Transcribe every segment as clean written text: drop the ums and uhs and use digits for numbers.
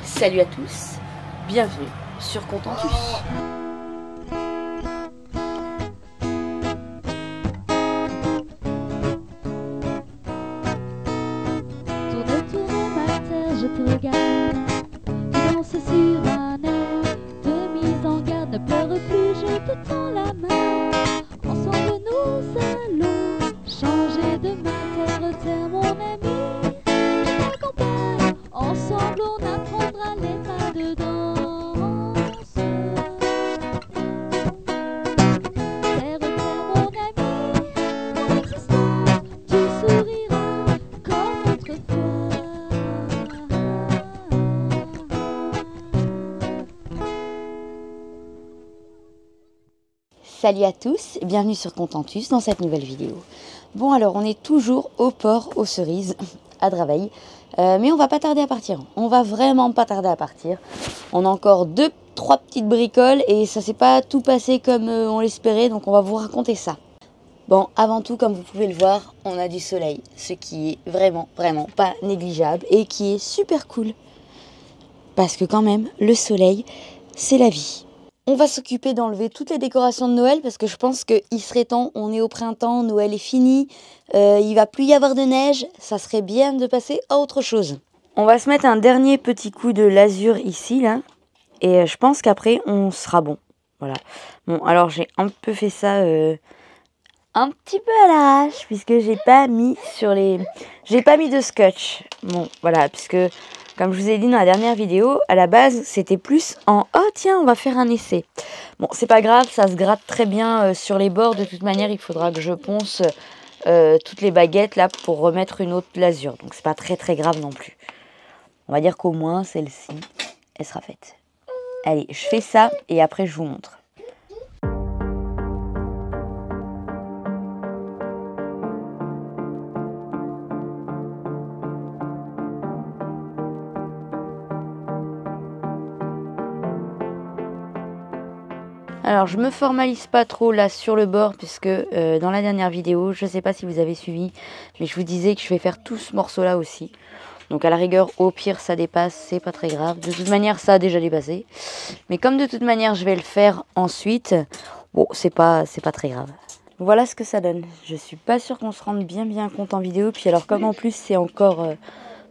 Salut à tous, bienvenue sur Contentus. Tourne ma terre, je te regarde. Tu danses sur un air de mise en garde. Ne pleure plus, je te tends la main. Ensemble nous allons changer de terre, terre mon ami. Je t'accompagne, ensemble on apprendra les pas de danse. Terre, terre mon ami, mon existence, tu souriras comme autrefois. Salut à tous, bienvenue sur Contentus dans cette nouvelle vidéo. Bon alors on est toujours au port aux cerises à Draveil, mais on va pas tarder à partir. On va vraiment pas tarder à partir. On a encore 2-3 petites bricoles et ça s'est pas tout passé comme on l'espérait, donc on va vous raconter ça. Bon, avant tout, comme vous pouvez le voir, on a du soleil, ce qui est vraiment pas négligeable et qui est super cool. Parce que quand même, le soleil, c'est la vie. On va s'occuper d'enlever toutes les décorations de Noël parce que je pense qu'il serait temps, on est au printemps, Noël est fini, il va plus y avoir de neige, ça serait bien de passer à autre chose. On va se mettre un dernier petit coup de lasure ici, là, et je pense qu'après on sera bon. Voilà. Bon, alors j'ai un peu fait ça un petit peu à l'arrache puisque j'ai pas mis de scotch. Bon, voilà, puisque comme je vous ai dit dans la dernière vidéo, à la base, c'était plus en « Oh tiens, on va faire un essai ». Bon, c'est pas grave, ça se gratte très bien sur les bords. De toute manière, il faudra que je ponce toutes les baguettes là pour remettre une autre lasure. Donc, c'est pas très grave non plus. On va dire qu'au moins, celle-ci, elle sera faite. Allez, je fais ça et après, je vous montre. Alors je me formalise pas trop là sur le bord puisque dans la dernière vidéo, je sais pas si vous avez suivi, mais je vous disais que je vais faire tout ce morceau là aussi. Donc à la rigueur, au pire ça dépasse, c'est pas très grave. De toute manière ça a déjà dépassé. Mais comme de toute manière je vais le faire ensuite, bon c'est pas très grave. Voilà ce que ça donne. Je suis pas sûre qu'on se rende bien compte en vidéo. Puis alors comme en plus c'est encore,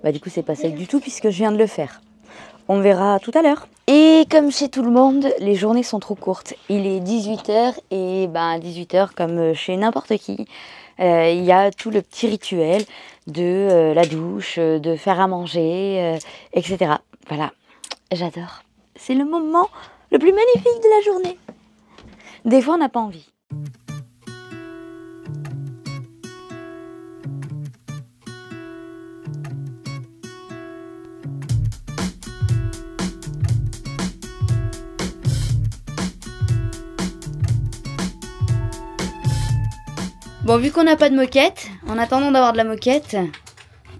du coup c'est pas sec du tout puisque je viens de le faire. On verra tout à l'heure. Et comme chez tout le monde, les journées sont trop courtes. Il est 18h et 18h comme chez n'importe qui, il y a tout le petit rituel de la douche, de faire à manger, etc. Voilà, j'adore. C'est le moment le plus magnifique de la journée. Des fois, on n'a pas envie. Bon, vu qu'on n'a pas de moquette, en attendant d'avoir de la moquette,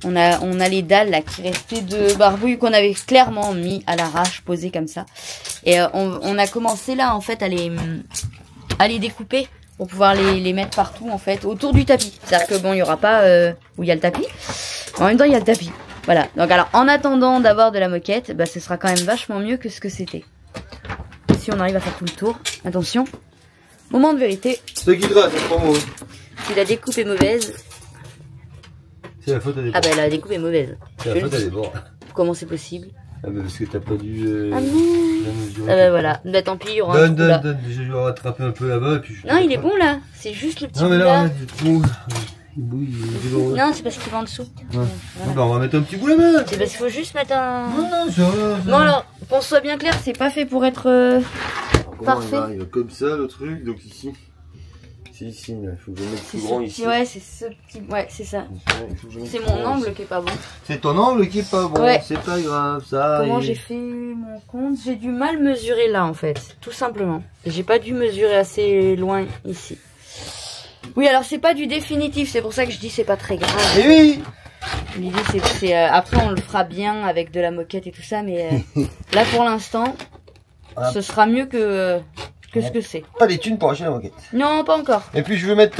on a les dalles là qui restaient de barbouille qu'on avait clairement mis à l'arrache, posées comme ça. Et on a commencé là en fait à les découper pour pouvoir les mettre partout en fait, autour du tapis. C'est-à-dire que bon, il n'y aura pas où il y a le tapis, mais en même temps il y a le tapis. Voilà, donc alors en attendant d'avoir de la moquette, ce sera quand même vachement mieux que ce que c'était. Si on arrive à faire tout le tour, attention, moment de vérité. Ce qui gratte, c'est pas moi. Si la découpe est mauvaise... C'est la faute à des bords. Ah la découpe est mauvaise. C'est la faute à des bords. Comment c'est possible? Ah parce que t'as pas dû... Ah non. Voilà. Tant pis, il y aura un donne. Je vais rattraper un peu là-bas et puis... Non, il est bon là. C'est juste le petit bout là. là. Non mais là, il bouille, il est bon. Non, c'est parce qu'il va en dessous. Ouais. Voilà. On va mettre un petit bout là-bas. C'est parce qu'il faut juste mettre un... Non, ça va. Bon alors, qu'on soit bien clair, c'est pas fait pour être parfait. Il va comme ça le truc, donc ici... C'est ici, là. Il faut que je mette plus grand ici. Ouais, c'est ce petit... Ouais, c'est ça. C'est mon angle qui est pas bon. C'est ton angle qui est pas bon, ouais. C'est pas grave, ça. Comment j'ai fait mon compte? J'ai du mal mesurer là en fait, tout simplement. J'ai pas dû mesurer assez loin ici. Oui, alors c'est pas du définitif, c'est pour ça que je dis c'est pas très grave. Et oui. L'idée c'est après on le fera bien avec de la moquette et tout ça, mais là pour l'instant, ce sera mieux que ce que c'est. Pas des thunes pour acheter la moquette. Non, pas encore. Et puis je veux mettre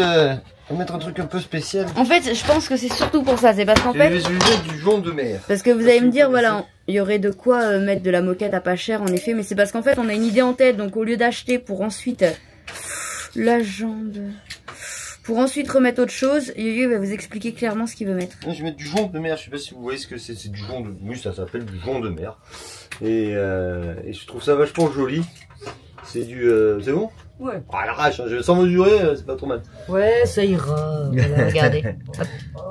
On va mettre un truc un peu spécial. En fait, je pense que c'est surtout pour ça. C'est parce qu'en fait... Je vais mettre du jonc de mer. Parce que vous allez me dire, voilà, il y aurait de quoi mettre de la moquette à pas cher, en effet. Mais c'est parce qu'en fait, on a une idée en tête. Donc, au lieu d'acheter pour ensuite... la jambe... Pour ensuite remettre autre chose, Yo-Yo va vous expliquer clairement ce qu'il veut mettre. Je vais mettre du jonc de mer. Je sais pas si vous voyez ce que c'est. C'est du jonc de... Oui, ça s'appelle du jonc de mer. Et je trouve ça vachement joli. C'est du... c'est bon? Ouais. Ah l'arrache, hein, sans mesurer, c'est pas trop mal. Ouais, ça ira. Voilà, regardez. De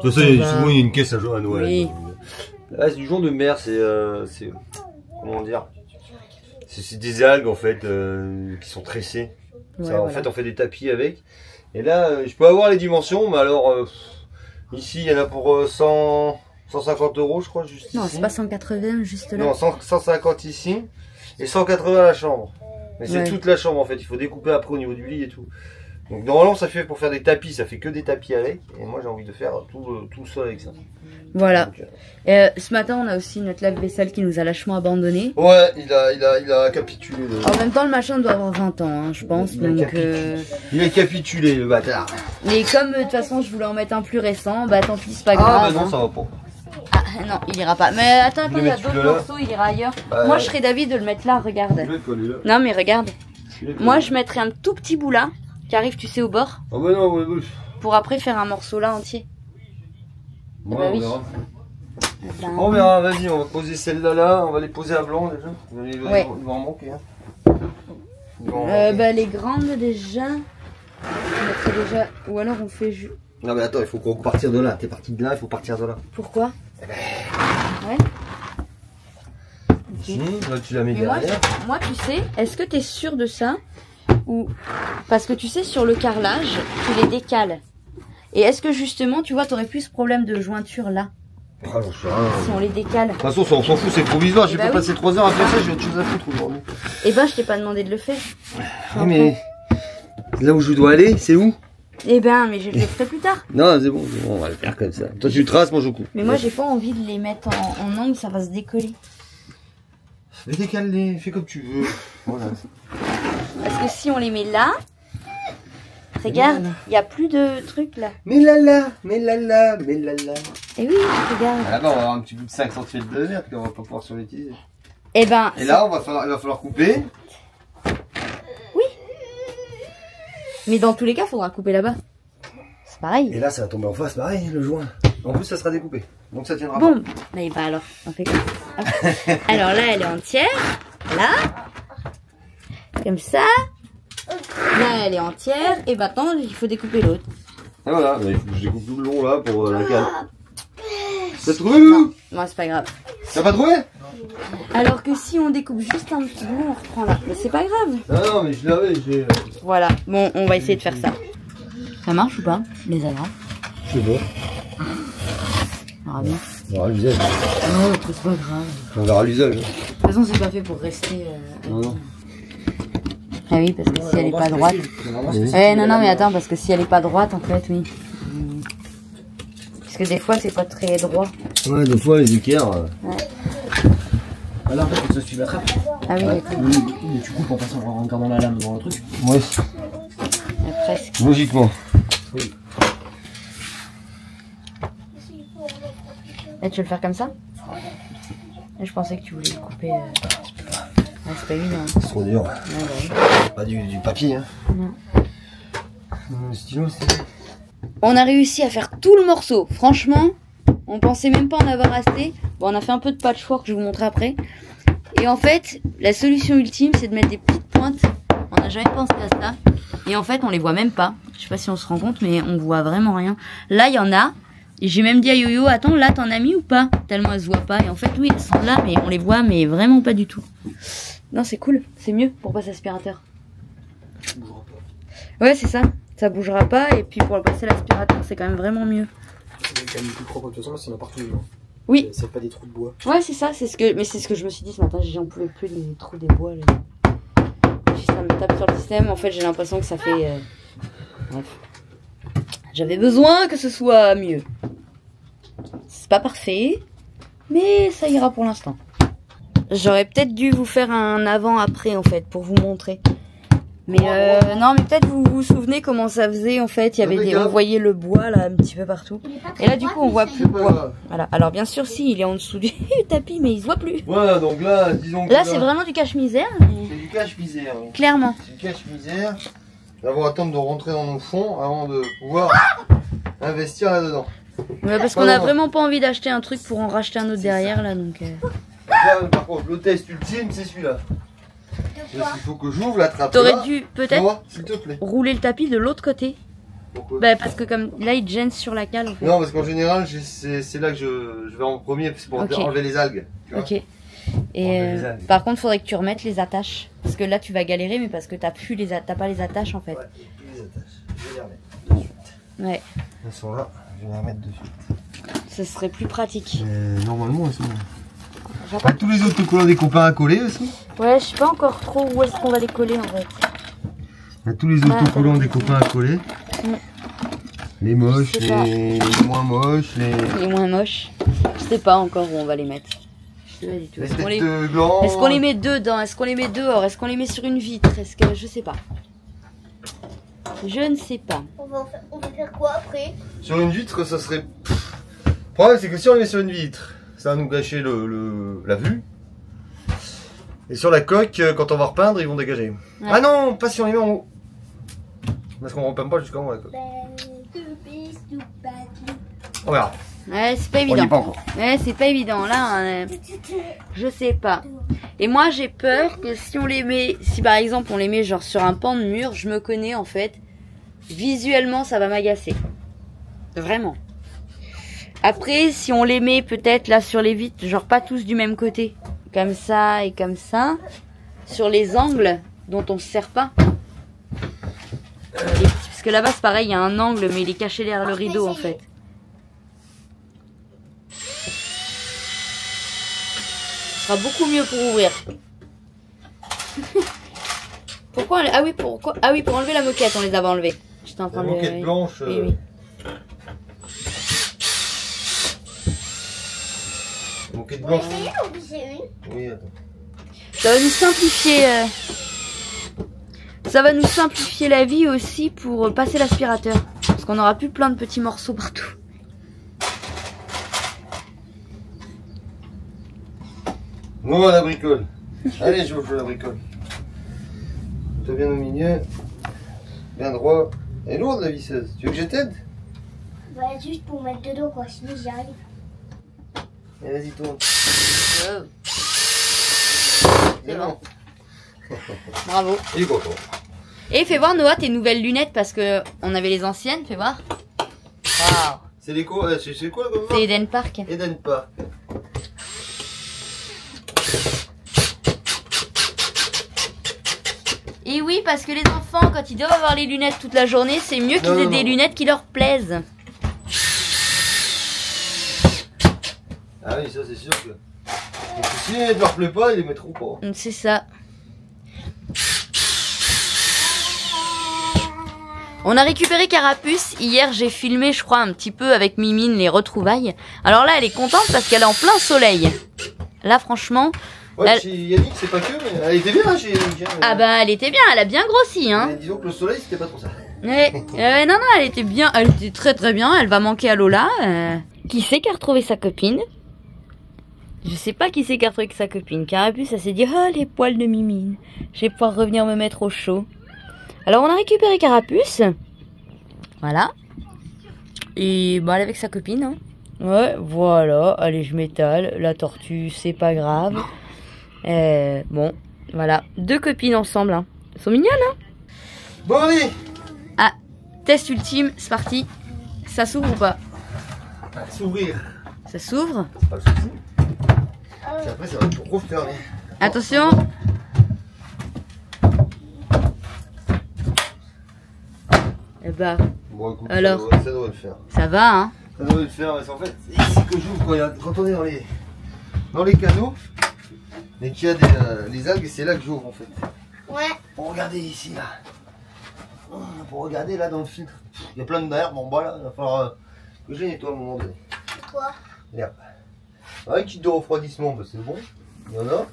toute façon, souvent il y a une caisse à Noël. Oui. Là, c'est du jonc de mer, c'est comment dire? C'est des algues en fait qui sont tressées. Ouais, Ça, en voilà. fait, on fait des tapis avec. Et là, je peux avoir les dimensions, mais alors ici, il y en a pour 150 €, je crois, juste Non, ici. c'est pas 180, juste là. Non, 150 ici et 180 à la chambre. Mais c'est Ouais. toute la chambre en fait, il faut découper après au niveau du lit et tout. Donc normalement ça fait pour faire des tapis, ça fait que des tapis avec. Et moi j'ai envie de faire tout le sol avec ça. Voilà. Donc, Ce matin, on a aussi notre lave-vaisselle qui nous a lâchement abandonné. ouais, il a capitulé. En même temps, le machin doit avoir 20 ans, hein, je pense. Il a Donc, capitulé. Il a capitulé le bâtard. Mais comme de toute façon, je voulais en mettre un plus récent, bah tant pis, c'est pas Ah grave. bah non, hein. ça va pas. Ah non, il ira pas. Mais attends, Je vais il y a mettre d'autres celui-là. morceaux, il ira ailleurs. Bah, Moi, je serais d'avis de le mettre là, regarde. Je vais te coller là. Non, mais regarde. Je vais te Moi, coller. je mettrais un tout petit bout là, qui arrive, tu sais, au bord, Ah bah non, ouais. pour après faire un morceau là entier. Ouais, bah on oui. verra. Ben, On verra, vas-y, on va poser celle-là là, on va les poser à blanc déjà. Il va Ouais. en manquer. Hein. Il va en manquer. bah, les grandes déjà. Je mettrais déjà. Ou alors on fait. Non mais attends, il faut qu'on parte de là. T'es parti de là, il faut partir de là. Pourquoi? Ouais. Si, là tu la mets Mais derrière. moi, tu sais, est-ce que tu es sûr de ça? Ou parce que tu sais, sur le carrelage, tu les décales. Et est-ce que justement, tu vois, t'aurais plus ce problème de jointure là, Ah, j'en sais rien. si on les décale? De toute façon, ça, on s'en fout, c'est provisoire. J'ai Bah pas oui. passé 3 heures à faire ça, j'ai autre chose à foutre aujourd'hui. Eh ben, je t'ai pas demandé de le faire. Oui, mais là où je dois aller, c'est où? Eh ben, mais je le ferai plus tard. Non, c'est bon, on va le faire comme ça. Toi, tu traces, moi je coupe. Mais moi, j'ai pas envie de les mettre en angle, ça va se décoller. Mais décale-les, fais comme tu veux. Voilà. Parce que si on les met là, regarde, il y a plus de trucs là. Mais là. Eh oui, regarde. Ah bah, on va avoir un petit bout de 5 cm de verre qu'on va pas pouvoir l'utiliser. Eh ben, Et là, il va falloir couper. mais dans tous les cas, faudra couper là-bas. C'est pareil. Et là, ça va tomber en face, pareil, le joint. En plus, ça sera découpé. Donc ça tiendra Bon, mais bah alors, on fait comme ça. Hop. Alors là, elle est entière. Là. Comme ça. Là, elle est entière. Et maintenant, il faut découper l'autre. pas. Et voilà, il faut que je découpe tout le long là pour la cale. T'as trouvé, Loulou? Moi, c'est pas grave. T'as pas trouvé? Alors que si on découpe juste un petit bout, on reprend là. Mais c'est pas grave. Non, mais je l'avais, j'ai. Voilà. Bon, on va essayer de faire ça. Ça marche ou pas, les agrafes? Je sais pas. On verra bien. On verra l'usage. Non, c'est pas grave. On verra l'usage. De toute façon, c'est pas fait pour rester. Non. Ah oui, parce que si elle est pas droite. Non, mais attends, parce que si elle est pas droite, en fait, oui. Parce que des fois, c'est pas très droit. Ouais, des fois, les équerres. Ouais. Ah là, en fait, ça suit la trappe. Ah oui, d'accord. Mais tu coupes en passant en regardant la lame dans le truc. Ouais, Presque. logiquement. Et tu veux le faire comme ça? Et je pensais que tu voulais le couper. Ouais, c'est pas évident. C'est trop dur. Ouais, bah oui. Pas du papier, hein. Non. Le stylo, c'est. On a réussi à faire tout le morceau. Franchement, on pensait même pas en avoir assez. Bon, on a fait un peu de patchwork, je vais vous montrer après. Et en fait, la solution ultime, c'est de mettre des petites pointes. On n'a jamais pensé à ça. Et en fait, on les voit même pas. Je sais pas si on se rend compte, mais on voit vraiment rien. Là, il y en a. Et j'ai même dit à Yo-Yo, attends, là, t'en as mis ou pas? Tellement elles se voient pas. Et en fait, oui, elles sont là, mais on les voit, mais vraiment pas du tout. Non, c'est cool. C'est mieux pour passer aspirateur. Ouais, c'est ça. Ça bougera pas. Et puis pour le passer l'aspirateur, c'est quand même vraiment mieux. C'est quand même plus propre. De toute façon, là, c'est n'importe où. Oui. C'est pas des trous de bois. Ouais, c'est ça. Mais c'est ce que je me suis dit ce matin. J'en pouvais plus des trous des bois. Là. Si ça me tape sur le système, en fait, j'ai l'impression que ça fait. Bref. J'avais besoin que ce soit mieux. C'est pas parfait, mais ça ira pour l'instant. J'aurais peut-être dû vous faire un avant-après en fait pour vous montrer. Mais non, mais peut-être vous vous souvenez comment ça faisait en fait. Il y avait des, on voyait le bois là un petit peu partout. Et là du coup on voit plus le bois. Voilà. Alors bien sûr si il est en dessous du tapis, mais il se voit plus. Voilà, donc là, disons que là c'est vraiment du cache-misère. C'est du cache-misère. Oui. Clairement. C'est du cache-misère. On va attendre de rentrer dans nos fonds avant de pouvoir investir là-dedans. Ouais, parce qu'on a vraiment pas envie d'acheter un truc pour en racheter un autre derrière là donc. Là, par contre, le test ultime, c'est celui-là. Il faut que j'ouvre la trappe. T'aurais dû peut-être s'il te plaît. rouler le tapis de l'autre côté. Pourquoi? Bah parce que comme là il te gêne sur la cale en fait. Non, parce qu'en général, c'est là que je vais en premier, c'est pour enlever les algues. Tu vois. Ok. Et par contre, faudrait que tu remettes les attaches. Parce que là, tu vas galérer, mais parce que t'as pas les attaches en fait. Ouais, plus les attaches. Je vais les remettre de suite. Ouais. Elles sont là, je vais les remettre de suite. Ce serait plus pratique. Normalement, elles sont. Pas tous les autocollants des copains à coller aussi. Ouais, je sais pas encore trop où est-ce qu'on va les coller en fait. Il y a tous les autocollants des copains à coller. Les moches, les moins moches, les moins moches. Je sais pas encore où on va les mettre. Je sais pas du tout. Est-ce qu'on les met dedans? Est-ce qu'on les met dehors? Est-ce qu'on les met sur une vitre? Est-ce que je sais pas. Je ne sais pas. On va faire quoi après? Sur une vitre, ça serait. Le problème, c'est que si on les met sur une vitre, ça va nous gâcher la vue. Et sur la coque, quand on va repeindre, ils vont dégager. Ouais. Ah non, pas si on les met en haut. Parce qu'on ne repeint pas jusqu'en haut la coque. On verra. Ouais, c'est pas évident. On y est pas encore. Ouais, c'est pas évident. Là, je sais pas. Et moi, j'ai peur que si on les met, si par exemple on les met genre sur un pan de mur, je me connais en fait. Visuellement, ça va m'agacer. Vraiment. Après, si on les met peut-être là sur les vitres, genre pas tous du même côté, comme ça et comme ça, sur les angles dont on se sert pas. Parce que là-bas, c'est pareil, il y a un angle, mais il est caché derrière le rideau en fait. Ce sera beaucoup mieux pour ouvrir. Pourquoi ah oui, pourquoi ah oui, pour enlever la moquette, on les avait enlevées. J'étais en train de. La moquette blanche. Oui, oui. La moquette blanche. Oui, attends. Ça va nous simplifier. Ça va nous simplifier la vie aussi pour passer l'aspirateur. Parce qu'on aura plus plein de petits morceaux partout. Bon, la bricole. Allez, je joue la bricole. Toi bien au milieu. Bien droit. Elle est lourde la visseuse. Tu veux que je t'aide? Ouais, juste pour mettre dedans quoi, sinon j'y arrive. Et vas-y, tourne. C'est bon. Bravo. Il est content. Et fais voir Noah tes nouvelles lunettes parce que on avait les anciennes, fais voir. Waouh. C'est les quoi? C'est quoi comme C'est Eden Park. Eden Park. Et oui, parce que les enfants, quand ils doivent avoir les lunettes toute la journée, c'est mieux qu'ils aient des lunettes qui leur plaisent. Ah oui, ça c'est sûr que... si les lunettes leur plaît pas, ils les mettront pas. C'est ça. On a récupéré Carapuce. Hier, j'ai filmé, je crois, un petit peu avec Mimine les retrouvailles. Alors là, elle est contente parce qu'elle est en plein soleil. Là, franchement... Ouais, chez Yannick, c'est pas que, mais elle était bien chez Yannick. Ah bah, elle était bien, elle a bien grossi, hein. Mais disons que le soleil, c'était pas trop ça. Ouais, non, elle était bien, elle était très très bien, elle va manquer à Lola. Qui c'est qui a retrouvé sa copine? Je sais pas qui c'est qui a retrouvé sa copine. Carapuce, ça s'est dit, oh les poils de Mimine, je vais pouvoir revenir me mettre au chaud. Alors on a récupéré Carapuce. Voilà. Et bah elle est avec sa copine, hein. Ouais, voilà, allez je m'étale, la tortue, c'est pas grave. Bon, voilà, 2 copines ensemble, hein. Elles sont mignonnes, hein. Bon, allez. Ah, test ultime, c'est parti. Ça s'ouvre ou pas? S'ouvrir. Ça s'ouvre. C'est pas le souci. Puis après, ça va être trop fermé. Attention. Eh bah, bon, écoute, alors, ça doit le faire. Ça va, hein. Ça doit le faire, parce qu'en fait, c'est ici que j'ouvre quand on est dans les canaux. Mais qu'il y a les algues, c'est là que j'ouvre en fait. Ouais. Pour regarder ici là. Pour regarder là dans le filtre. Il y a plein d'herbes en bas là. Il va falloir que je les nettoie à un moment donné. Quoi? L'herbe. Un kit de refroidissement, bah, c'est bon. Il y en a.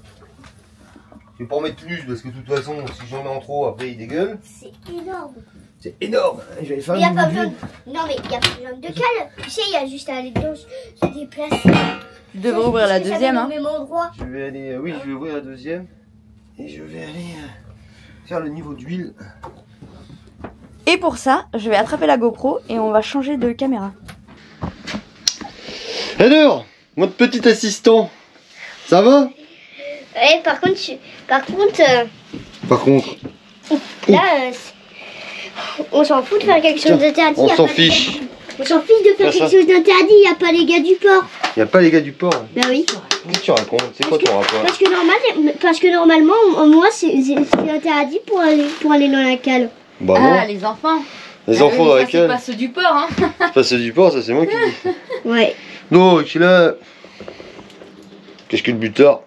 Je vais pas en mettre plus parce que de toute façon, si j'en mets en trop, après il dégueule. C'est énorme. C'est énorme. Je vais aller faire Il n'y a une pas vidéo. besoin de... Non mais il n'y a pas besoin de cale. Tu sais, il y a juste à aller dedans, se déplacer. Tu devrais ouvrir la deuxième, hein. Au même endroit. Je vais aller, oui, je vais ouvrir la deuxième. Et je vais aller faire le niveau d'huile. Et pour ça, je vais attraper la GoPro et on va changer de caméra. Alors, notre petit assistant, ça va? Ouais, par contre, Par contre, là, on s'en fout de faire quelque chose d'interdit. on y a s'en pas- fiche. On s'en fiche de faire Faire quelque ça. chose d'interdit. Il n'y a pas les gars du port. Il n'y a pas les gars du port. Bah oui. Qu'est-ce que tu racontes? C'est quoi ton rapport? Parce que normalement, moi, c'est interdit pour aller dans la cale. Bah Ah, non, les enfants. les enfants dans ça, laquelle? c'est pas ceux du port, hein. C'est pas ceux du port, ça c'est moi qui dis. Ouais. Donc là, qu'est-ce que le buteur?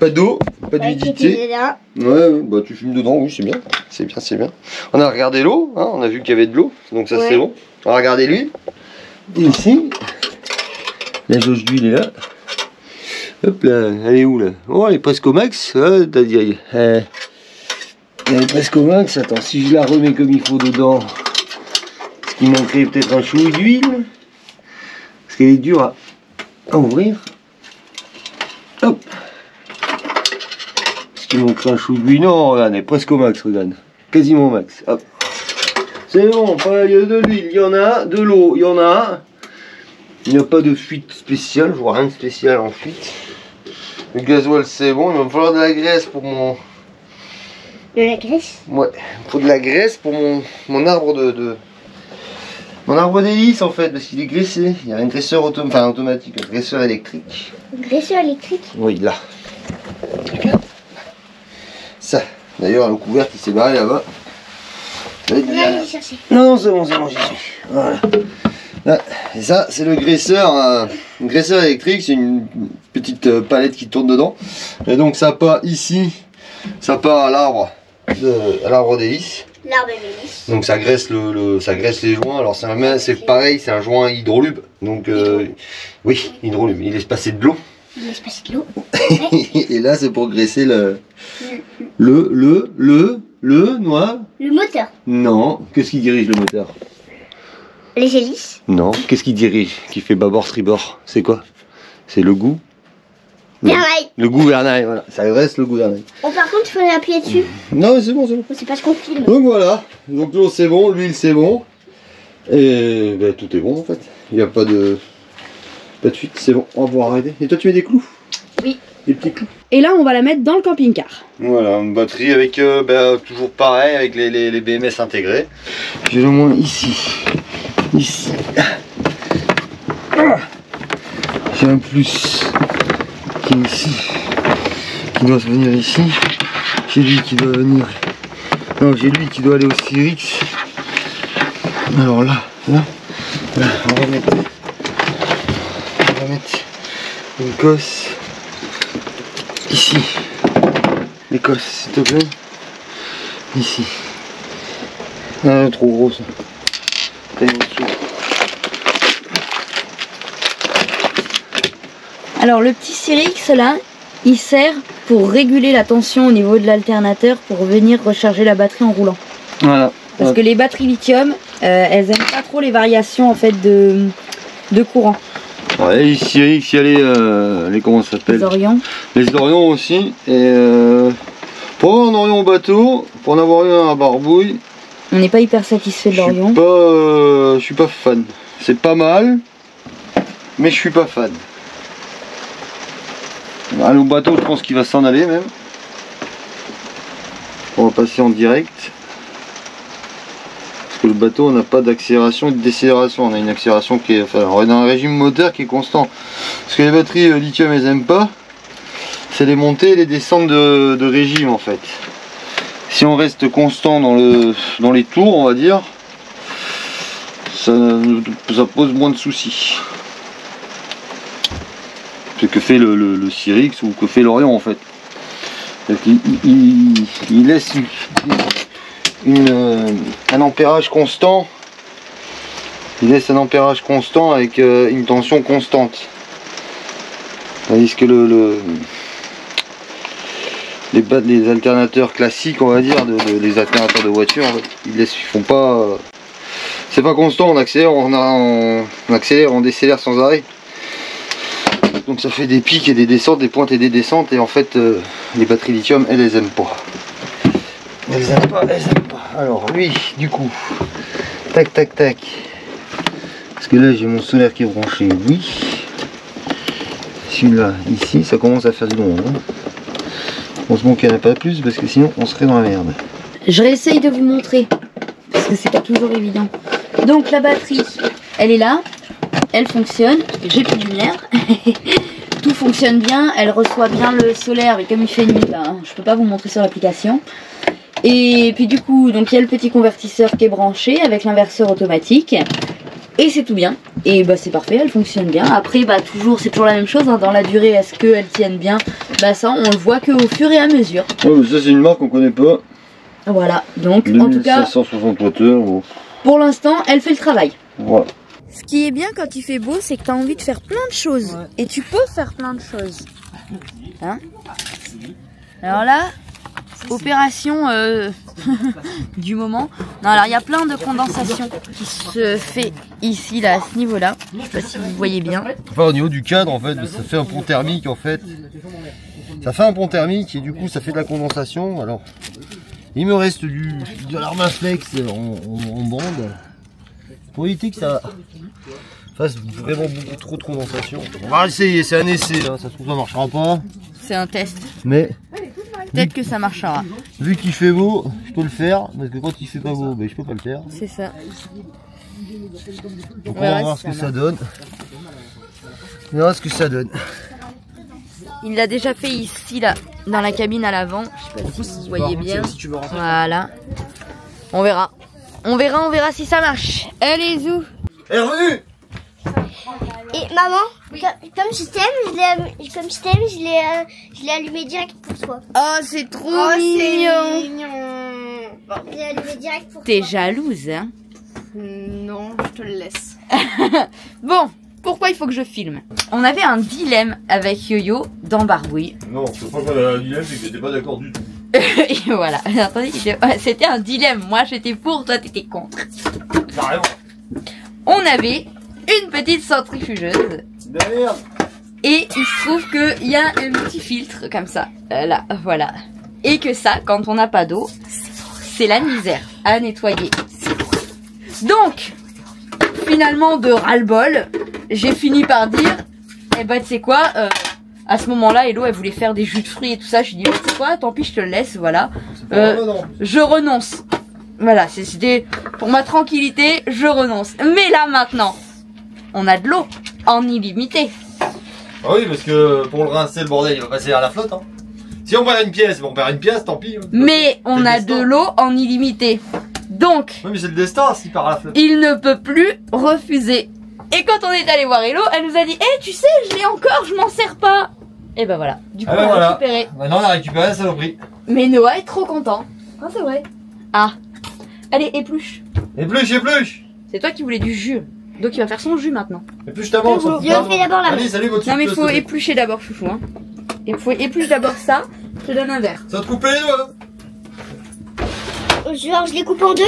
Pas d'eau, pas d'humidité. Là. Ouais, bah tu fumes dedans, oui, c'est bien. C'est bien, c'est bien. On a regardé l'eau, hein, on a vu qu'il y avait de l'eau, donc ça Ouais. c'est bon. On va regarder l'huile. Et ici, la jauge d'huile est là. Hop là, elle est où là? Oh, elle est presque au max. Ah, t'as dit, elle est presque au max. Attends, si je la remets comme il faut dedans, est-ce qu'il manquerait peut-être un chouï d'huile? Parce qu'elle est dure à ouvrir. Hop. Est-ce qu'il manquerait un chouï d'huile? Non, regarde, elle est presque au max, regarde. Quasiment au max. Hop. C'est bon, il y a de l'huile, il y en a, de l'eau, il y en a. Il n'y a pas de fuite spéciale, je vois rien de spécial en fuite. Le gasoil c'est bon, il va me falloir de la graisse pour mon... De la graisse. Ouais, il faut de la graisse pour mon arbre Mon arbre d'hélice en fait, parce qu'il est graissé. Il y a un graisseur automatique, un graisseur électrique. Graisseur électrique. Oui, là. Ça. D'ailleurs, le couvercle il s'est barré là-bas. On va aller chercher. Non, c'est bon, j'y suis. Voilà. Là, et ça, c'est le graisseur, un graisseur électrique, c'est une petite palette qui tourne dedans. Et donc ça part ici, ça part à l'arbre d'hélice. L'arbre d'hélice. Donc ça graisse ça graisse les joints. Alors c'est pareil, c'est un joint hydrolube. Donc oui, hydrolube. Il laisse passer de l'eau. Il laisse passer de l'eau. Et là, c'est pour graisser le noir. Le moteur. Non, qu'est-ce qui dirige le moteur? Les hélices. Non, qu'est-ce qui dirige, qui fait bâbord tribord? C'est quoi? C'est le goût. Non. Pareil. Le gouvernail, voilà, ça graisse le gouvernail. Oh, par contre, il faudrait appuyer dessus. Non, mais c'est bon, c'est bon. C'est parce qu'on filme. Donc voilà, donc l'eau c'est bon, l'huile c'est bon. Et ben, tout est bon en fait. Il n'y a pas de fuite, c'est bon, on va pouvoir arrêter. Et toi tu mets des clous? Oui. Des petits clous. Et là, on va la mettre dans le camping-car. Voilà, une batterie avec, toujours pareil, avec les BMS intégrés. J'ai le moins ici. Ici. J'ai un plus qui est ici, qui doit venir ici. J'ai lui qui doit venir. Non, j'ai lui qui doit aller au Cyrix. Alors là, on va mettre une cosse ici. Les cosses, s'il te plaît. Ici. Ah, trop gros ça. Taille en dessous. Alors le petit Cyrix là, il sert pour réguler la tension au niveau de l'alternateur pour venir recharger la batterie en roulant. Voilà. Parce que les batteries lithium, elles aiment pas trop les variations en fait de courant. Ouais, les Cyrix, il y a les comment ça s'appelle? Les Orions. Les Orions aussi. Et pour avoir un Orion au bateau, pour en avoir eu un à Barbouille, On n'est pas hyper satisfait de l'Orion. je suis pas fan. C'est pas mal, mais je suis pas fan. Allez, au bateau, je pense qu'il va s'en aller même. On va passer en direct. Parce que le bateau, on n'a pas d'accélération et de décélération. On a une accélération qui est... Enfin, on est dans un régime moteur qui est constant. Ce que les batteries lithium, elles aiment pas, c'est les montées et les descentes de régime en fait. Si on reste constant dans les tours, on va dire, ça pose moins de soucis. C'est que fait le Cyrix ou que fait l'Orion en fait. Il laisse un ampérage constant. Il laisse un ampérage constant avec une tension constante. Tandis que les alternateurs classiques, on va dire, les alternateurs de voiture, en fait, ils font pas, c'est pas constant, on accélère, on accélère, on décélère sans arrêt. Donc ça fait des pics et des descentes, des pointes et des descentes, et en fait les batteries lithium, elles aiment pas. Elles aiment pas. Alors lui, du coup, tac tac tac. Parce que là j'ai mon solaire qui est branché, oui. Celui-là, ici, ça commence à faire du long. Hein. Heureusement qu'il n'y en a pas plus, parce que sinon on serait dans la merde. Je réessaye de vous montrer, parce que c'est pas toujours évident. Donc la batterie, elle est là, elle fonctionne, j'ai plus de lumière. Tout fonctionne bien, elle reçoit bien le solaire, mais comme il fait nuit, ben, je peux pas vous montrer sur l'application. Et puis du coup, donc il y a le petit convertisseur qui est branché avec l'inverseur automatique. Et c'est tout bien. Et bah c'est parfait, elle fonctionne bien. Après, bah c'est toujours la même chose. Hein. Dans la durée, est-ce qu'elles tiennent bien? Bah ça, on le voit qu'au fur et à mesure. Ouais, mais ça c'est une marque qu'on connaît pas. Voilà, donc en tout cas, 2560 Wh. Bon. Pour l'instant, elle fait le travail. Voilà. Ce qui est bien quand il fait beau, c'est que tu as envie de faire plein de choses. Ouais. Et tu peux faire plein de choses. Hein? Alors là, opération du moment. Non, alors il y a plein de condensation qui se fait ici, là, à ce niveau-là. Je sais pas si vous voyez bien. Enfin, au niveau du cadre, en fait, ça fait un pont thermique, en fait. Ça fait un pont thermique et du coup, ça fait de la condensation. Alors, il me reste de l'Armaflex en bande pour éviter que ça fasse vraiment beaucoup trop de condensation. On va essayer, c'est un essai, hein. Ça se trouve ça marchera pas. C'est un test. Mais peut-être que ça marchera. Vu qu'il fait beau, je peux le faire, parce que quand il fait pas beau, ben, je peux pas le faire. C'est ça. Donc on va voir ce que ça donne. On verra ce que ça donne. Il l'a déjà fait ici, là, dans la cabine à l'avant. Je sais pas si vous voyez bien. Voilà. On verra. On verra si ça marche. Allez, Zou. Elle est revenue. Et maman, comme je t'aime, je l'ai allumé direct pour toi. Oh, c'est trop mignon. Je l'ai allumé direct pour toi. T'es jalouse, hein? Non, je te le laisse. Bon, pourquoi il faut que je filme? On avait un dilemme avec Yo-Yo dans Barbouille. Non, je crois qu'on a un dilemme, c'est que t'étais pas d'accord du tout. Et voilà, attendez, c'était un dilemme. Moi j'étais pour, toi t'étais contre. Carrément. On avait une petite centrifugeuse. Derrière. Et il se trouve qu'il y a un petit filtre comme ça. Là, voilà. Et que ça, quand on n'a pas d'eau, c'est la misère à nettoyer. Donc, finalement, de ras-le-bol, j'ai fini par dire, eh ben, tu sais quoi, à ce moment-là, Hello, elle voulait faire des jus de fruits et tout ça. Je lui dis, tu sais quoi, tant pis, je te le laisse, voilà. Je renonce. Voilà, c'était pour ma tranquillité, je renonce. Mais là, maintenant, on a de l'eau en illimité. Ah oui, parce que pour le rincer, le bordel, il va passer à la flotte. Hein. Si on perd une pièce, on perd une pièce, tant pis. Hein. Mais on a de l'eau en illimité. Donc, oui, mais c'est le destin s'il part à la flotte. Il ne peut plus refuser. Et quand on est allé voir Hello, elle nous a dit, eh, tu sais, je l'ai encore, je m'en sers pas. Et ben voilà, du coup, on a récupéré. Maintenant, on a récupéré la saloperie. Mais Noah est trop content. Ah, c'est vrai. Ah. Allez, épluche. Épluche. C'est toi qui voulais du jus. Donc il va faire son jus maintenant. Épluche ta manche. Je fais d'abord la Allez, salut votre Non mais il faut éplucher d'abord, chouchou. Hein. Il faut éplucher d'abord ça. Je te donne un verre. Ça te coupe les doigts. Genre je les coupe en deux.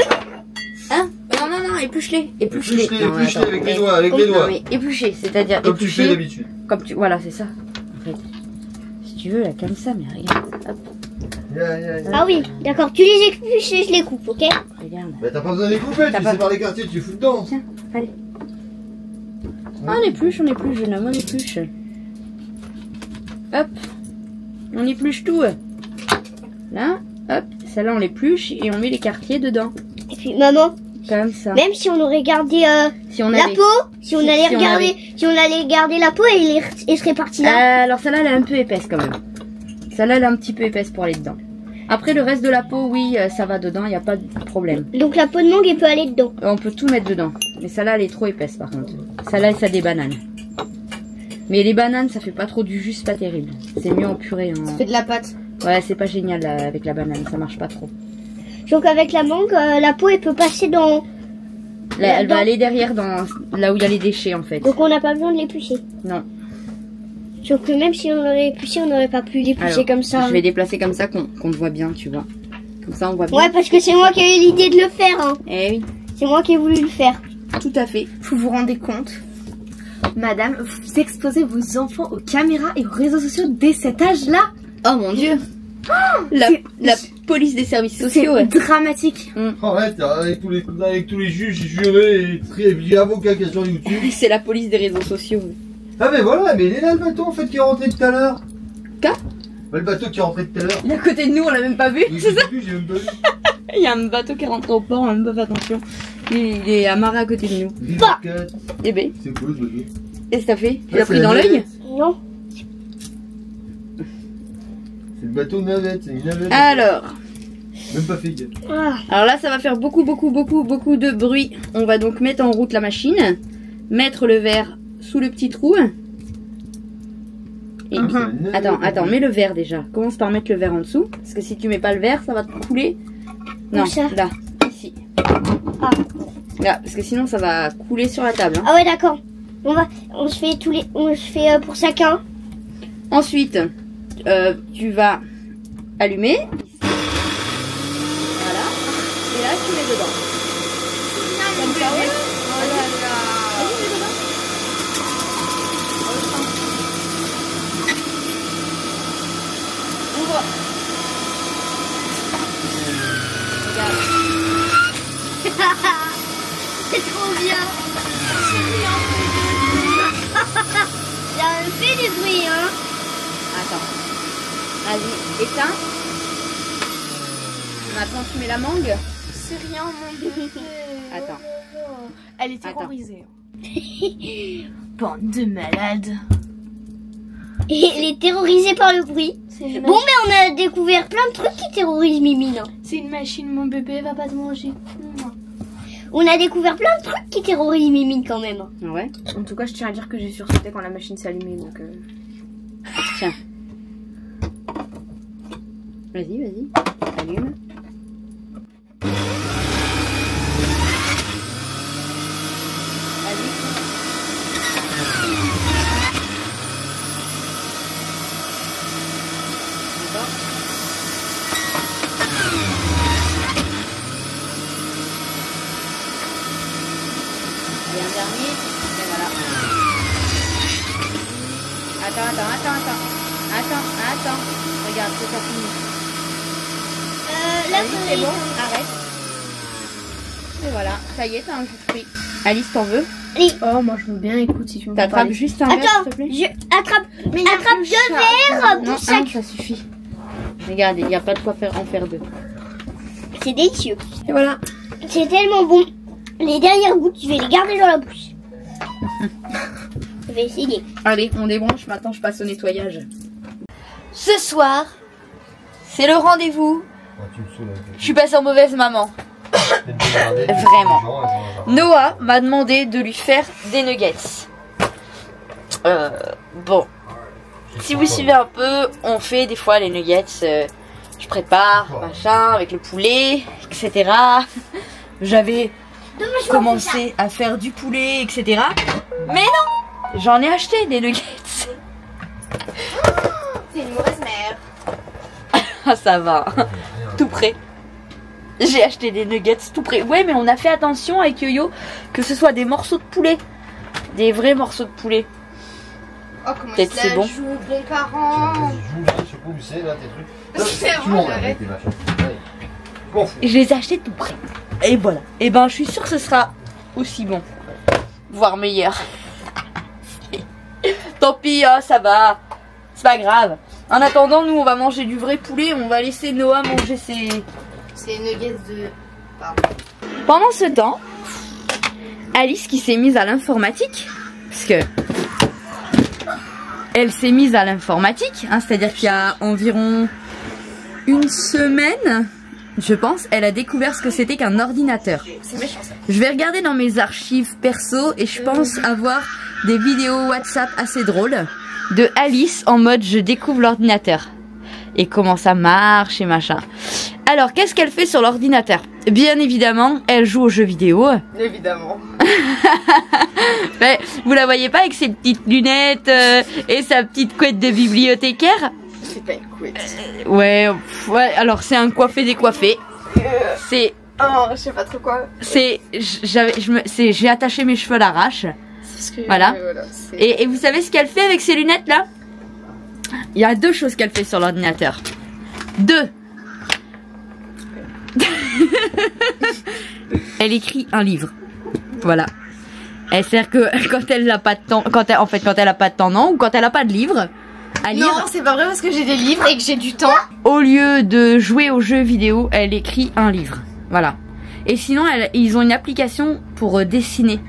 Hein? Non, épluche-les. Épluche-les avec les doigts, avec les doigts. Non mais éplucher, c'est-à-dire comme éplucher. Tu fais d'habitude. Comme tu... Voilà, c'est ça. En fait. Si tu veux, là, comme ça, mais regarde. Hop. Ah oui, d'accord, tu les épluches et je les coupe, ok? Regarde. Mais t'as pas besoin de les couper, tu sais par les quartiers, tu fous dedans. Tiens, allez. Ah, on épluche, jeune homme, on épluche. Hop. On épluche tout. Là, hop. Celle-là, on l'épluche et on met les quartiers dedans. Et puis, maman. Comme ça. Même si on aurait gardé la peau, si on allait garder la peau, elle serait partie là. Alors, celle-là, elle est un peu épaisse quand même. Celle-là, elle est un petit peu épaisse pour aller dedans. Après, le reste de la peau, oui, ça va dedans, il n'y a pas de problème. Donc, la peau de mangue, elle peut aller dedans. On peut tout mettre dedans. Mais celle-là, elle est trop épaisse, par contre. Celle-là, ça des bananes. Mais les bananes, ça fait pas trop du jus, c'est pas terrible. C'est mieux en purée. Ça fait de la pâte. Ouais, c'est pas génial là, avec la banane, ça marche pas trop. Donc, avec la mangue, la peau, elle peut passer dans... Là, elle va aller derrière, dans là où il y a les déchets, en fait. Donc, on n'a pas besoin de l'éplucher. Non. Donc même si on l'aurait épluché, on n'aurait pas pu l'éplucher Alors, comme ça. Je vais déplacer comme ça qu'on le voit bien, tu vois. Comme ça, on voit bien. Ouais, parce que c'est moi qui ai eu l'idée de le faire. Hein. Eh oui, C'est moi qui ai voulu le faire. tout à fait. Vous vous rendez compte, madame, vous exposez vos enfants aux caméras et aux réseaux sociaux dès cet âge-là? Oh mon dieu. La police des services C'est sociaux. Ouais. dramatique. Arrête, avec tous les juges jurés et les avocats qui sont sur YouTube. C'est la police des réseaux sociaux. Ah mais voilà, mais il est là le bateau en fait qui est rentré tout à l'heure. Quoi? Bah, le bateau qui est rentré tout à l'heure. Il est à côté de nous, on l'a même pas vu. Oui, C'est ça? j'ai même pas vu. Il y a un bateau qui est rentré au port, on a même pas fait attention. Il est amarré à côté de nous. Bah. Eh ben, C'est quoi ce bateau? qu'est-ce que t'as fait? Tu Ouais, l'as c'est pris la dans l'œil? navette. Non. C'est le bateau navette, c'est une navette. Alors, Même pas fait gaffe. Ah. alors là, ça va faire beaucoup de bruit. On va donc mettre en route la machine, mettre le verre sous le petit trou. Et attends, mets le verre déjà. Commence par mettre le verre en dessous, parce que si tu mets pas le verre, ça va te couler. Non, Où ça? là, ici. Ah. Là, parce que sinon ça va couler sur la table. Hein. Ah ouais, d'accord. On se fait pour chacun. Ensuite, tu vas allumer. Voilà. Et là, tu mets dedans. Comme ça, ouais. Oh là là. Vas-y, mets dedans. On voit. Regarde. C'est trop bien. Ça fait du bruit, hein. Attends. Vas-y, éteins. Maintenant, tu mets la mangue. C'est rien, mon bébé. Attends. Elle est terrorisée. Bande de malades. Et elle est terrorisée par le bruit. Bon, mais on a découvert plein de trucs qui terrorisent Mimine. Hein. C'est une machine, mon bébé, va pas te manger. On a découvert plein de trucs qui terrorisent Mimine quand même. Ouais. En tout cas, je tiens à dire que j'ai sursauté quand la machine s'est allumée, donc... Tiens. Vas-y. Allume. Vas-y. D'accord. Et un dernier. Et voilà. Attends. Regarde, c'est ça fini. Là, Alice, c'est bon, arrête. Et voilà, ça y est, t'as un jus de fruits. Alice, t'en veux? Oh, moi je veux bien, écoute, si tu veux. T'attrapes juste un verre, Attends, s'il te plaît. je attrape deux verres Non, pour chaque. ça suffit. Regarde, il n'y a pas de quoi en faire deux. C'est délicieux. Et voilà. C'est tellement bon. Les dernières gouttes, je vais les garder dans la bouche. Je vais essayer. Allez, on débranche, maintenant je passe au nettoyage. Ce soir, c'est le rendez-vous. Je suis passée en mauvaise maman. Vraiment. Noah m'a demandé de lui faire des nuggets. Bon. Si vous suivez un peu, on fait des fois les nuggets. Je prépare, machin, avec le poulet, etc. J'avais commencé à faire du poulet, etc. Mais non, j'en ai acheté des nuggets. C'est une mauvaise mère. Ah, ça va. Tout prêt. J'ai acheté des nuggets tout prêt. Ouais, mais on a fait attention avec Yo-Yo que ce soit des morceaux de poulet. Des vrais morceaux de poulet. Oh, comment Peut-être c'est bon. joue, bon parent. C'est bon, j'arrête. Je les ai achetés tout prêt. Et voilà. Et ben, je suis sûre que ce sera aussi bon. Voire meilleur. Tant pis, hein, ça va. C'est pas grave. En attendant, nous, on va manger du vrai poulet. On va laisser Noah manger ses... C'est nuggets de... Pendant ce temps, Alice qui s'est mise à l'informatique, parce que elle s'est mise à l'informatique, hein, c'est-à-dire qu'il y a environ une semaine, je pense, elle a découvert ce que c'était qu'un ordinateur. C'est méchant ça. Je vais regarder dans mes archives perso et je pense avoir des vidéos WhatsApp assez drôles de Alice en mode je découvre l'ordinateur et comment ça marche et machin. Alors, qu'est-ce qu'elle fait sur l'ordinateur? Bien évidemment, elle joue aux jeux vidéo. Évidemment. Ouais, vous la voyez pas avec ses petites lunettes et sa petite couette de bibliothécaire? C'est pas une couette. Ouais, ouais, alors c'est un coiffé décoiffé. C'est... Oh, je sais pas trop quoi. J'ai attaché mes cheveux à l'arrache. Voilà. Et vous savez ce qu'elle fait avec ces lunettes là? Il y a deux choses qu'elle fait sur l'ordinateur. Deux. Elle écrit un livre. Voilà. C'est-à-dire que quand elle n'a pas de temps, quand elle a pas de temps, non, ou quand elle a pas de livre à lire. Non, c'est pas vrai parce que j'ai des livres et que j'ai du temps. Au lieu de jouer aux jeux vidéo, elle écrit un livre. Voilà. Et sinon, ils ont une application pour dessiner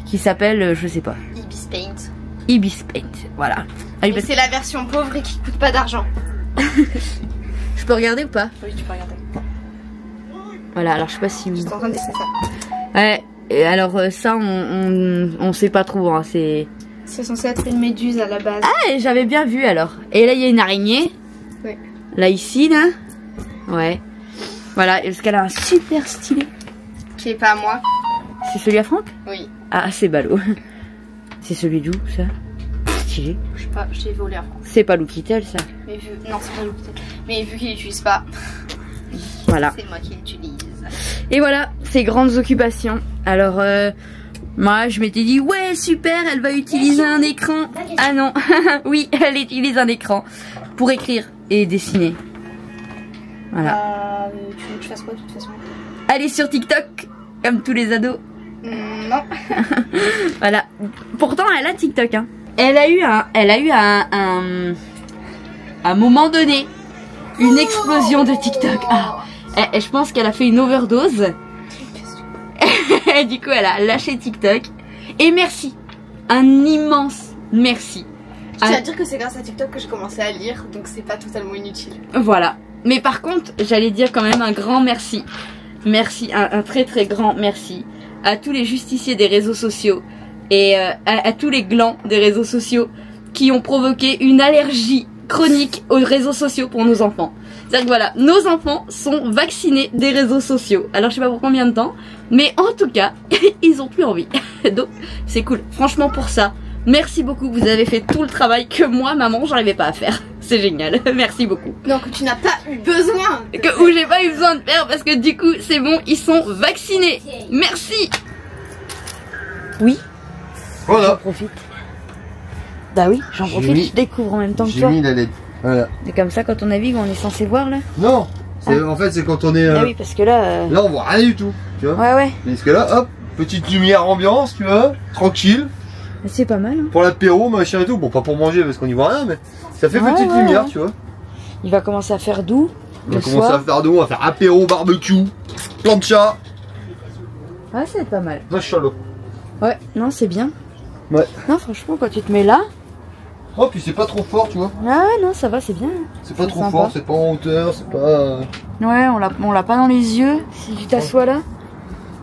qui s'appelle, je sais pas. Ibis Paint. Ibis Paint. Voilà. Et c'est la version pauvre et qui coûte pas d'argent. Je peux regarder ou pas? Oui, tu peux regarder. Voilà, alors je sais pas si vous... Je suis en train de dessiner ça. Ouais, et alors ça, on sait pas trop, hein, c'est censé être une méduse à la base. Ah, et j'avais bien vu alors. Et là, il y a une araignée. Oui. Là, ici, là. Ouais. Voilà, parce qu'elle a un super stylet. Qui est pas à moi. C'est celui à Franck? Oui. Ah, c'est ballot. C'est celui d'où, ça? Stylé. Je sais pas, je l'ai volé à France. C'est pas Loukitel, ça? Mais vu... Non, c'est pas Loukitel. Mais vu qu'il l'utilise pas... Voilà. C'est moi qui l'utilise. Et voilà, ses grandes occupations. Alors, moi, je m'étais dit, ouais, super, elle va utiliser un écran. Ah non, oui, elle utilise un écran pour écrire et dessiner. Voilà. Tu veux que je fasse quoi de toute façon? Aller sur TikTok, comme tous les ados. Non. Voilà. Pourtant, elle a TikTok, hein. Elle a eu un moment donné une explosion de TikTok. Ah. Et je pense qu'elle a fait une overdose. Et du coup, elle a lâché TikTok. Et merci. Un immense merci. Je tiens à dire que c'est grâce à TikTok que j'ai commencé à lire, donc c'est pas totalement inutile. Voilà. Mais par contre, j'allais dire quand même un grand merci. Merci, un très très grand merci à tous les justiciers des réseaux sociaux et à tous les glands des réseaux sociaux qui ont provoqué une allergie chronique aux réseaux sociaux pour nos enfants. C'est-à-dire que voilà, nos enfants sont vaccinés des réseaux sociaux. Alors je sais pas pour combien de temps, mais en tout cas, ils ont plus envie. Donc c'est cool. Franchement pour ça, merci beaucoup. Vous avez fait tout le travail que moi, maman, j'arrivais pas à faire. C'est génial. Merci beaucoup. Donc tu n'as pas eu besoin. Ou j'ai pas eu besoin de faire parce que du coup c'est bon, ils sont vaccinés. Merci. Oui. Voilà. J'en profite. Bah oui, j'en profite. Je découvre en même temps que toi. J'ai mis la LED. Voilà. C'est comme ça quand on navigue, on est censé voir là. Non. En fait, c'est quand on est. Ah oui, parce que là. Là, on voit rien du tout. Tu vois. Ouais, ouais. Parce que là, hop, petite lumière ambiance, tu vois, tranquille. C'est pas mal. Hein. Pour l'apéro, machin et tout. Bon, pas pour manger parce qu'on y voit rien, mais ça fait petite lumière, tu vois. Il va commencer à faire doux. On va commencer à faire doux, on va faire apéro, barbecue, plancha. Ouais, c'est pas mal. Machallah. Ouais, non, c'est bien. Ouais. Non, franchement, quand tu te mets là. Oh, puis c'est pas trop fort, tu vois. Ah ouais, non, ça va, c'est bien. C'est pas trop fort, c'est pas en hauteur, c'est pas. Ouais, on l'a pas dans les yeux si tu t'assois là.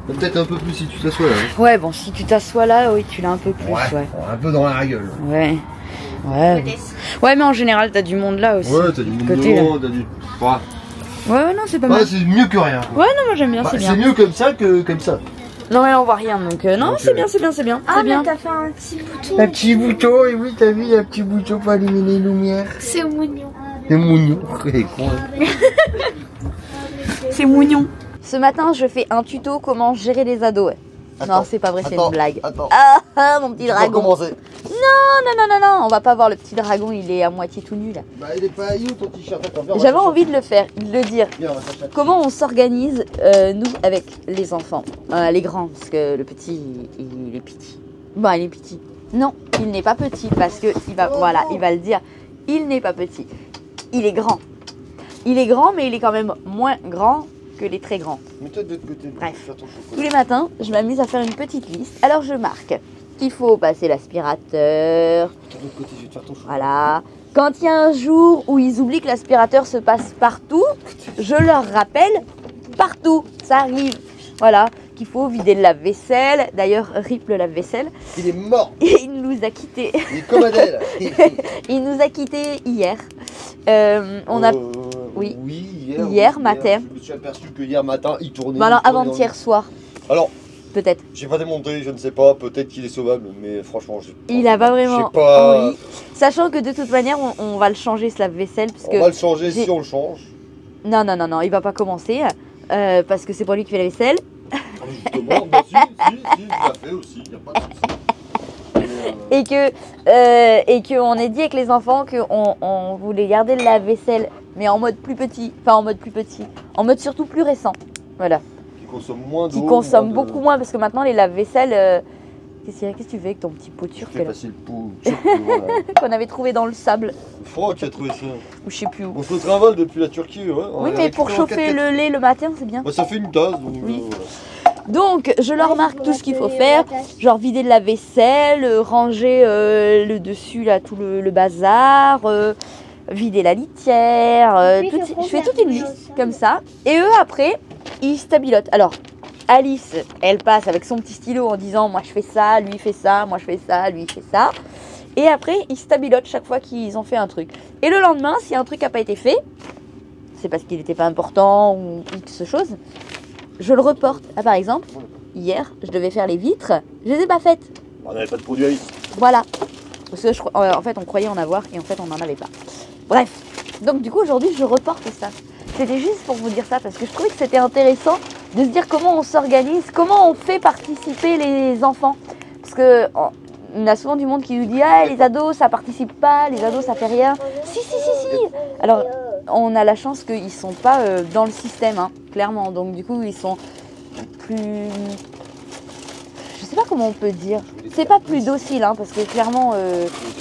Peut-être un peu plus si tu t'assois là. Ouais, bon, si tu t'assois là, oui, tu l'as un peu plus. Ouais. Un peu dans la gueule. Ouais. Ouais. Ouais, mais en général, t'as du monde là aussi. Ouais, t'as du monde côté, là, t'as du. Ouais, non, c'est pas mal. C'est mieux que rien. Ouais, non, moi j'aime bien, c'est bien. C'est mieux comme ça que comme ça. Non, mais on voit rien, donc non, c'est bien, c'est bien, c'est bien. Ah, bien. mais t'as fait un petit bouton. Un petit bouton, et oui, t'as vu, il y a un petit bouton pour allumer les lumières. C'est mignon. C'est mignon. C'est con. C'est mignon. Ce matin, je fais un tuto comment gérer les ados. Ouais. Non, c'est pas vrai, c'est une blague. Attends. Ah, mon petit dragon. Commencer. Non, on va pas voir le petit dragon, il est à moitié tout nu là. Bah, il est pas à you ton t-shirt. J'avais envie de le faire, de le dire. Viens, on va chercher. Comment on s'organise, nous, avec les enfants, les grands, parce que le petit, il est petit. Bon, il est petit. Non, il n'est pas petit, parce que il va le dire. Il n'est pas petit. Il est grand. Il est grand, mais il est quand même moins grand que les très grands. Mets-toi de l'autre côté. Bref, tous les matins, je m'amuse à faire une petite liste. Alors je marque qu'il faut passer l'aspirateur. De l'autre côté, je vais te faire ton choix. Voilà. Quand il y a un jour où ils oublient que l'aspirateur se passe partout, je leur rappelle partout. Ça arrive. Voilà. Qu'il faut vider le lave-vaisselle. D'ailleurs, Rip le lave-vaisselle. Il est mort. Il nous a quittés. Il est comme Adèle. Il nous a quittés hier. On a Oui. Oui, Hier matin. Je me suis aperçu que hier matin, il tournait. Bah alors il tournait avant-hier soir, Alors, peut-être. j'ai pas démonté, je ne sais pas. Peut-être qu'il est sauvable, mais franchement, Il a pas vraiment Je sais pas. envie. Sachant que de toute manière, on va le changer ce lave-vaisselle. Parce On que va le changer j'ai- si on le change. Non, non, non, non, il va pas commencer. Parce que c'est pas lui qui fait la vaisselle. Justement, bah, si, je l'ai fait aussi, y a pas de souci. Et que on est dit avec les enfants qu'on voulait garder le lave-vaisselle, mais en mode plus petit. Enfin, en mode plus petit. En mode surtout plus récent. Voilà. Qui consomme moins d'eau. Qui consomme moins de- beaucoup moins parce que maintenant les lave-vaisselle. Qu'est-ce que tu fais avec ton petit pot turc C'est là, facile pour voilà. qu'on avait trouvé dans le sable Franck qui a trouvé ça. ou je sais plus où. On se le travole depuis la Turquie, ouais. Oui, mais pour chauffer le lait le matin, c'est bien. Bah, ça fait une tasse, donc Oui. voilà. Donc, je leur marque tout ce qu'il faut faire. Genre vider de la vaisselle, ranger le dessus, là, tout le bazar, vider la litière. Je fais toute une liste comme ça. Et eux, après, ils stabilotent. Alors, Alice, elle passe avec son petit stylo en disant moi je fais ça, lui il fait ça, moi je fais ça, lui il fait ça. Et après, ils stabilotent chaque fois qu'ils ont fait un truc. Et le lendemain, si un truc n'a pas été fait, c'est parce qu'il n'était pas important ou X chose, je le reporte. Ah, par exemple, hier, je devais faire les vitres, je les ai pas faites. On n'avait pas de produit à vis. Voilà. Parce que en fait, on croyait en avoir et en fait, on n'en avait pas. Bref. Donc, du coup, aujourd'hui, je reporte ça. C'était juste pour vous dire ça parce que je trouvais que c'était intéressant de se dire comment on s'organise, comment on fait participer les enfants. Parce que on a souvent du monde qui nous dit ah, les ados ça participe pas, les ados ça fait rien. Si. Alors on a la chance qu'ils sont pas dans le système, hein, clairement. Donc du coup ils sont plus, je sais pas comment on peut dire. C'est pas plus docile, hein, parce que clairement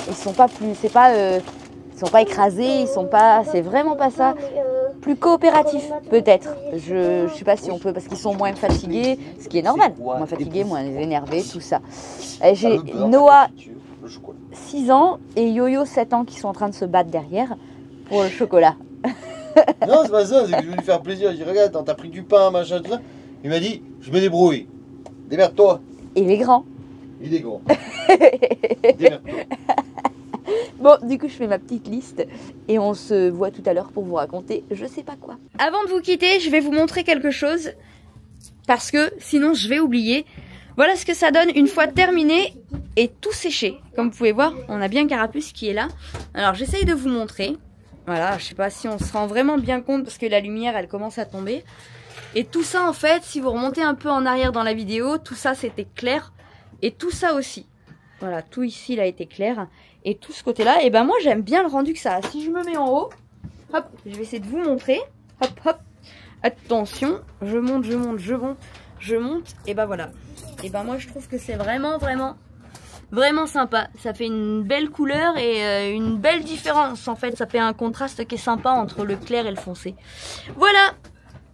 ils sont pas plus, c'est pas, ils sont pas écrasés, ils sont pas, c'est vraiment pas ça. Plus coopératif, peut-être. Je sais pas si on peut, parce qu'ils sont moins fatigués, ce qui est normal. Moins fatigués, moins énervés, tout ça. J'ai Noah, 6 ans, et Yo-Yo, 7 ans, qui sont en train de se battre derrière pour le chocolat. Non, c'est pas ça, c'est que je voulais lui faire plaisir. J'ai dit, regarde, t'as pris du pain, machin, tout ça. Il m'a dit, je me débrouille. Démerde-toi. Et les grands. Il est grand. Démerde-toi. Bon, du coup, je fais ma petite liste et on se voit tout à l'heure pour vous raconter je sais pas quoi. Avant de vous quitter, je vais vous montrer quelque chose parce que sinon je vais oublier. Voilà ce que ça donne une fois terminé et tout séché. Comme vous pouvez voir, on a bien Carapuce qui est là. Alors, j'essaye de vous montrer. Voilà, je sais pas si on se rend vraiment bien compte parce que la lumière, elle commence à tomber. Et tout ça, en fait, si vous remontez un peu en arrière dans la vidéo, tout ça, c'était clair. Et tout ça aussi. Voilà, tout ici, il a été clair. Et tout ce côté-là, et ben moi, j'aime bien le rendu que ça a. Si je me mets en haut, hop, je vais essayer de vous montrer. Hop, hop. Attention, je monte. Et ben voilà. Et ben moi, je trouve que c'est vraiment sympa. Ça fait une belle couleur et une belle différence. En fait, ça fait un contraste qui est sympa entre le clair et le foncé. Voilà.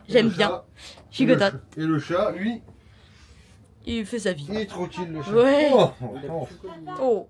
J'aime bien. Je suis contente. Et le chat, lui, Il fait sa vie. il est tranquille, le chat. Ouais. Oh. Oh.